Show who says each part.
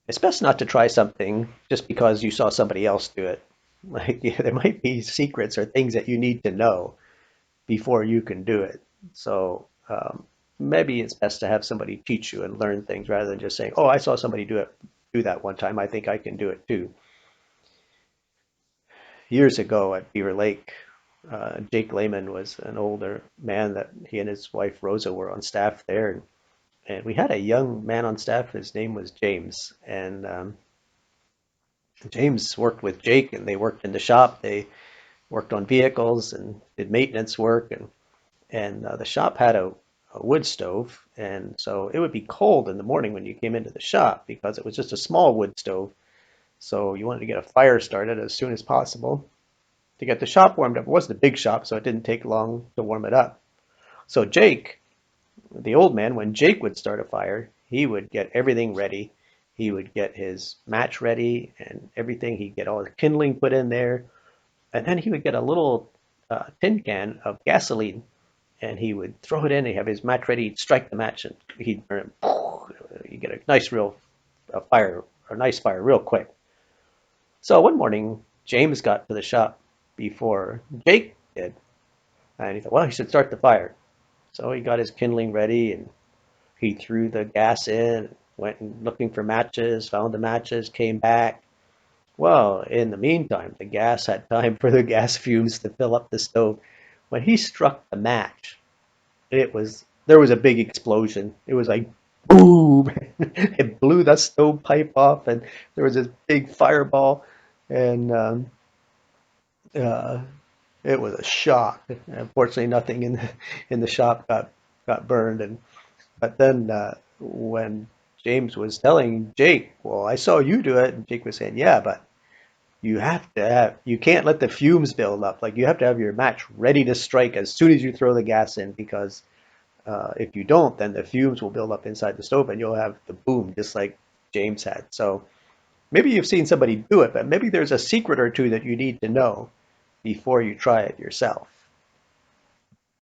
Speaker 1: It's best not to try something just because you saw somebody else do it. Like, yeah, there might be secrets or things that you need to know before you can do it. So maybe it's best to have somebody teach you and learn things rather than just saying, "Oh, I saw somebody do that one time. I think I can do it too." Years ago at Beaver Lake, Jake Lehman was an older man that he and his wife Rosa were on staff there, and we had a young man on staff. His name was James, and James worked with Jake, and they worked in the shop. They worked on vehicles and did maintenance work, and the shop had a wood stove, and so it would be cold in the morning when you came into the shop because it was just a small wood stove. So you wanted to get a fire started as soon as possible to get the shop warmed up. It wasn't a big shop, so it didn't take long to warm it up. So Jake, the old man, when Jake would start a fire, he would get everything ready. He would get his match ready and everything. He'd get all the kindling put in there, and then he would get a little tin can of gasoline, and he would throw it in. He'd have his match ready. He'd strike the match, and he'd burn it. You get a nice, real fire, a nice fire, real quick. So one morning, James got to the shop before Jake did, and he thought, well, he should start the fire. So he got his kindling ready, and he threw the gas in, went and looking for matches, found the matches, came back. Well, in the meantime, the gas had time for the gas fumes to fill up the stove. When he struck the match, there was a big explosion. It was like boom! It blew the stovepipe off, and there was this big fireball, and uh, it was a shock. Unfortunately, nothing in the shop got burned, and but then when James was telling Jake, "Well, I saw you do it," and Jake was saying, "Yeah, but you can't let the fumes build up. Like you have to have your match ready to strike as soon as you throw the gas in because if you don't, then the fumes will build up inside the stove and you'll have the boom just like James had." So maybe you've seen somebody do it, but maybe there's a secret or two that you need to know before you try it yourself.